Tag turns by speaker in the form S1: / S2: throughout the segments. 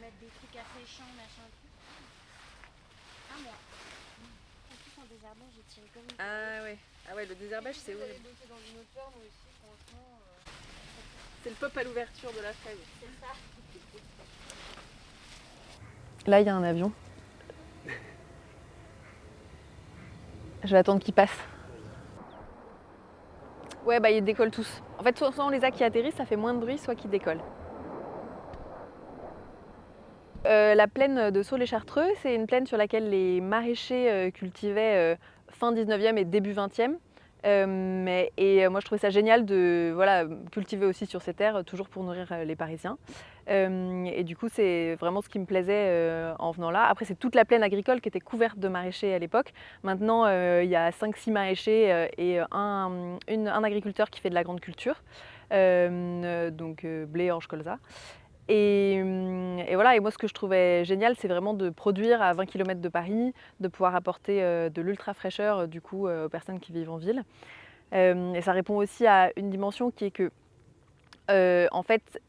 S1: mettre des trucs asséchants, machin truc. Ah moi. En plus en désherbage, j'ai tiré comme une
S2: Ah ouais. Ah ouais, le désherbage c'est
S3: Vous allez
S2: horrible.
S3: bosser dans une autre ferme aussi, franchement.
S2: C'est le pop à l'ouverture de la fraise.
S1: C'est ça.
S2: Là, il y a un avion. Je vais attendre qu'il passe. Ouais, bah ils décollent tous. En fait, soit on les a qui atterrissent, ça fait moins de bruit, soit qui décollent. La plaine de Saulx-les-Chartreux, c'est une plaine sur laquelle les maraîchers cultivaient fin 19e et début 20e. Moi je trouvais ça génial de cultiver aussi sur ces terres, toujours pour nourrir les Parisiens. Et du coup c'est vraiment ce qui me plaisait en venant là. Après c'est toute la plaine agricole qui était couverte de maraîchers à l'époque. Maintenant il y a 5-6 maraîchers et un agriculteur qui fait de la grande culture, donc blé, orge, colza. Et voilà, et moi ce que je trouvais génial, c'est vraiment de produire à 20 km de Paris, de pouvoir apporter de l'ultra fraîcheur du coup aux personnes qui vivent en ville. Et ça répond aussi à une dimension qui est que en fait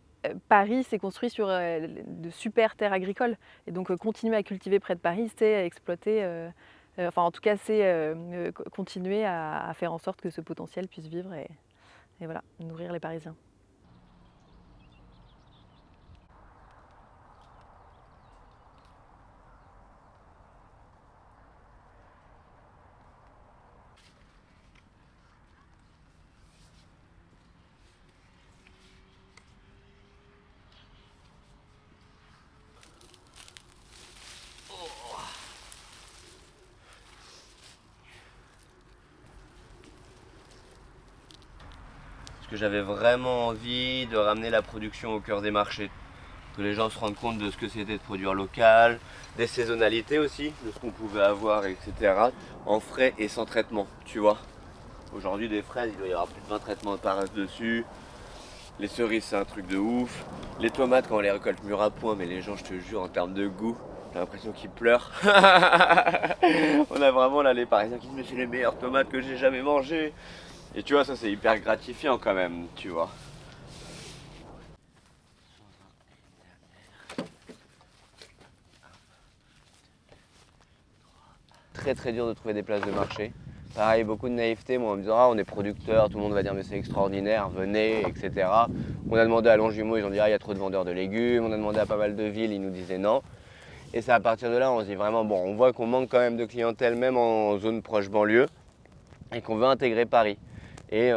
S2: Paris s'est construit sur de super terres agricoles, et donc continuer à cultiver près de Paris, c'est exploiter, enfin en tout cas c'est continuer à faire en sorte que ce potentiel puisse vivre et voilà, nourrir les Parisiens.
S4: Parce que j'avais vraiment envie de ramener la production au cœur des marchés. Que les gens se rendent compte de ce que c'était de produire local, des saisonnalités aussi, de ce qu'on pouvait avoir, etc. En frais et sans traitement, tu vois. Aujourd'hui, des fraises, il doit y avoir plus de 20 traitements par dessus. Les cerises, c'est un truc de ouf. Les tomates, quand on les récolte mûres à point, mais les gens, je te jure, en termes de goût, j'ai l'impression qu'ils pleurent. On a vraiment là les Parisiens qui disent mais c'est les meilleures tomates que j'ai jamais mangées. Et tu vois, ça c'est hyper gratifiant quand même, tu vois. Très très dur de trouver des places de marché. Pareil, beaucoup de naïveté, moi en me disant ah on est producteur, tout le monde va dire mais c'est extraordinaire, venez, etc. On a demandé à Longjumeau, ils ont dit ah il y a trop de vendeurs de légumes, on a demandé à pas mal de villes, ils nous disaient non. Et c'est à partir de là on se dit vraiment bon, on voit qu'on manque quand même de clientèle même en zone proche banlieue et qu'on veut intégrer Paris. Et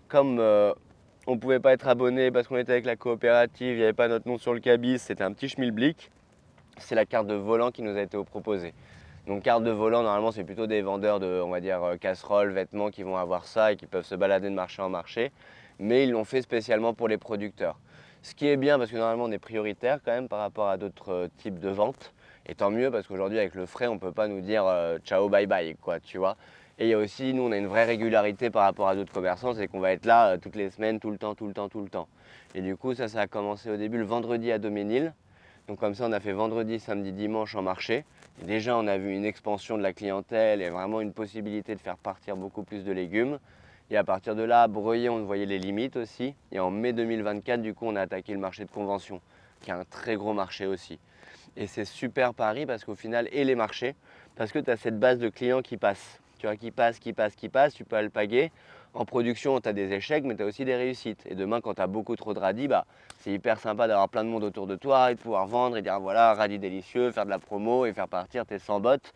S4: comme on ne pouvait pas être abonné parce qu'on était avec la coopérative, il n'y avait pas notre nom sur le cabis, c'était un petit schmilblick, c'est la carte de volant qui nous a été proposée. Donc carte de volant, normalement c'est plutôt des vendeurs de, on va dire, casseroles, vêtements qui vont avoir ça et qui peuvent se balader de marché en marché. Mais ils l'ont fait spécialement pour les producteurs. Ce qui est bien parce que normalement on est prioritaire quand même par rapport à d'autres types de ventes. Et tant mieux parce qu'aujourd'hui avec le frais on ne peut pas nous dire ciao bye bye quoi, tu vois. Et il y a aussi, nous on a une vraie régularité par rapport à d'autres commerçants, c'est qu'on va être là toutes les semaines, tout le temps, tout le temps, tout le temps. Et du coup ça a commencé au début le vendredi à Doménil. Donc comme ça on a fait vendredi, samedi, dimanche en marché. Et déjà on a vu une expansion de la clientèle et vraiment une possibilité de faire partir beaucoup plus de légumes. Et à partir de là, à Breuillé, on voyait les limites aussi. Et en mai 2024, du coup, on a attaqué le marché de convention, qui est un très gros marché aussi. Et c'est super Paris parce qu'au final, et les marchés, parce que tu as cette base de clients qui passent. Tu vois, qui passent, qui passent, qui passent, tu peux alpaguer. En production, tu as des échecs, mais tu as aussi des réussites. Et demain, quand tu as beaucoup trop de radis, bah, c'est hyper sympa d'avoir plein de monde autour de toi et de pouvoir vendre et dire ah, voilà, radis délicieux, faire de la promo et faire partir tes 100 bottes.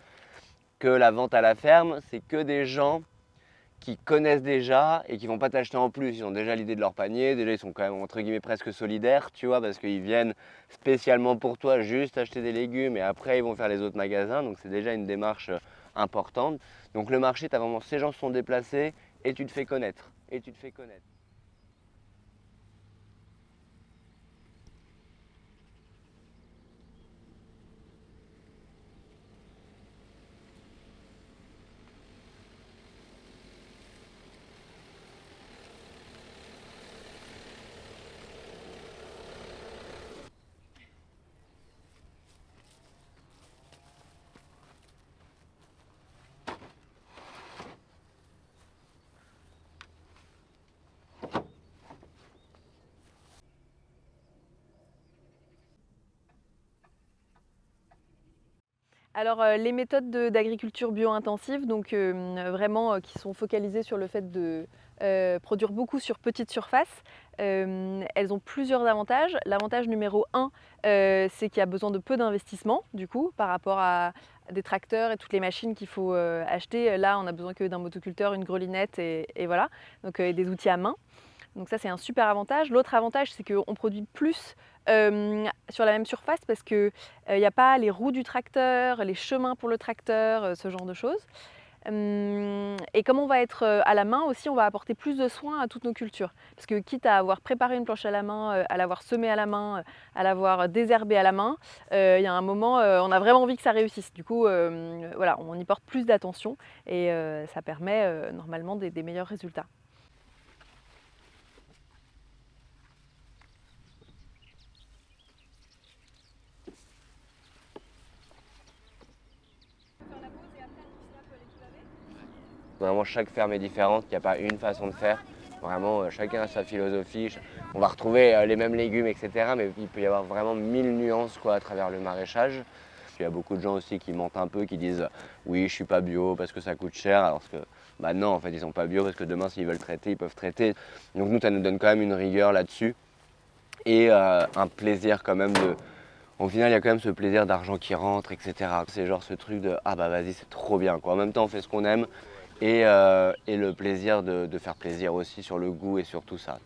S4: Que la vente à la ferme, c'est que des gens qui connaissent déjà et qui vont pas t'acheter en plus. Ils ont déjà l'idée de leur panier, déjà ils sont quand même entre guillemets presque solidaires, tu vois, parce qu'ils viennent spécialement pour toi juste acheter des légumes et après ils vont faire les autres magasins. Donc c'est déjà une démarche importante. Donc le marché, tu as vraiment ces gens se sont déplacés et tu te fais connaître. Et tu te fais connaître.
S2: Alors les méthodes d'agriculture bio-intensive, donc vraiment qui sont focalisées sur le fait de produire beaucoup sur petite surface, elles ont plusieurs avantages. L'avantage numéro 1, c'est qu'il y a besoin de peu d'investissement du coup par rapport à des tracteurs et toutes les machines qu'il faut acheter. Là on a besoin que d'un motoculteur, une grelinette et voilà, donc et des outils à main. Donc ça c'est un super avantage. L'autre avantage c'est qu'on produit plus sur la même surface parce qu'il n'y a pas les roues du tracteur, les chemins pour le tracteur, ce genre de choses. Et comme on va être à la main aussi, on va apporter plus de soins à toutes nos cultures. Parce que quitte à avoir préparé une planche à la main, à l'avoir semée à la main, à l'avoir désherbée à la main, il y a un moment, on a vraiment envie que ça réussisse. Du coup, voilà, on y porte plus d'attention et ça permet normalement des meilleurs résultats.
S4: Vraiment, chaque ferme est différente, il n'y a pas une façon de faire. Vraiment, chacun a sa philosophie. On va retrouver les mêmes légumes, etc. Mais il peut y avoir vraiment 1000 nuances à travers le maraîchage. Il y a beaucoup de gens aussi qui mentent un peu, qui disent oui, je suis pas bio parce que ça coûte cher. Alors que non, en fait, ils sont pas bio parce que demain, s'ils veulent traiter, ils peuvent traiter. Donc nous, ça nous donne quand même une rigueur là-dessus et un plaisir quand même de. Au final, il y a quand même ce plaisir d'argent qui rentre, etc. C'est genre ce truc de ah bah vas-y, c'est trop bien quoi. En même temps, on fait ce qu'on aime et le plaisir de faire plaisir aussi sur le goût et sur tout ça.